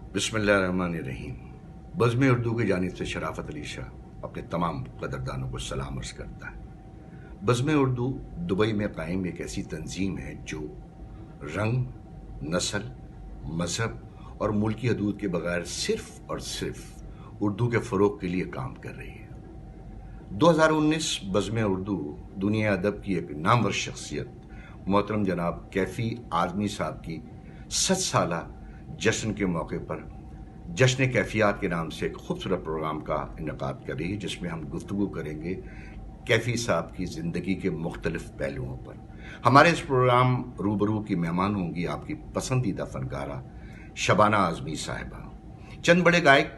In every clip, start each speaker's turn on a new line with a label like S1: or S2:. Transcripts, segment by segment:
S1: बिस्मिल्लाहिर्रहमानिर्रहीम। बज़्म उर्दू की जानिब से शराफत अली शाह अपने तमाम कदरदानों को सलाम अर्ज़ करता है। बज़्म उर्दू दुबई में कायम एक ऐसी तंजीम है जो रंग, नस्ल, मज़हब और मुल्की हदूद के बगैर सिर्फ़ और सिर्फ उर्दू के फ़रोग़ के लिए काम कर रही है। 2019 बज़्म उर्दू दुनिया अदब की एक नामवर शख्सियत मोहतरम जनाब कैफ़ी आज़मी साहब की 60 साला जश्न के मौके पर जश्न कैफियत के नाम से एक खूबसूरत प्रोग्राम का इनेकाद कर रही है, जिसमें हम गुफ्तगू करेंगे कैफ़ी साहब की ज़िंदगी के मुख्तलिफ पहलुओं पर। हमारे इस प्रोग्राम रूबरू की मेहमान होंगी आपकी पसंदीदा फनकारा शबाना आज़मी साहिबा। चंद बड़े गायक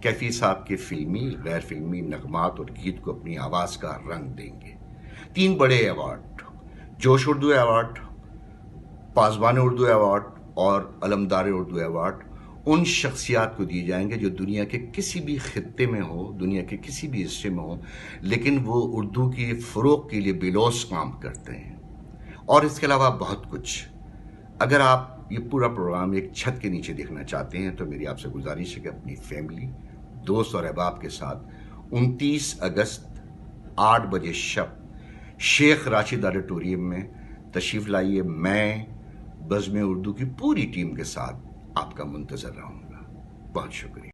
S1: कैफ़ी साहब के फिल्मी गैर फिल्मी नगमात और गीत को अपनी आवाज़ का रंग देंगे। 3 बड़े अवार्ड, जोश उर्दू अवार्ड, पासबान उर्दू अवार्ड और अलमदार उर्दू अवार्ड उन शख्सियात को दिए जाएंगे जो दुनिया के किसी भी खित्ते में हो, दुनिया के किसी भी हिस्से में हो, लेकिन वो उर्दू की फ़रोग़ के लिए बेलौस काम करते हैं। और इसके अलावा बहुत कुछ। अगर आप ये पूरा प्रोग्राम एक छत के नीचे देखना चाहते हैं तो मेरी आपसे गुजारिश है कि अपनी फैमिली, दोस्त और अहबाब के साथ 29 अगस्त 8 बजे शब शेख राशिद ऑडिटोरियम में तशरीफ़ लाइए। मैं बज़्म उर्दू की पूरी टीम के साथ आपका मुंतज़र रहूँगा। बहुत शुक्रिया।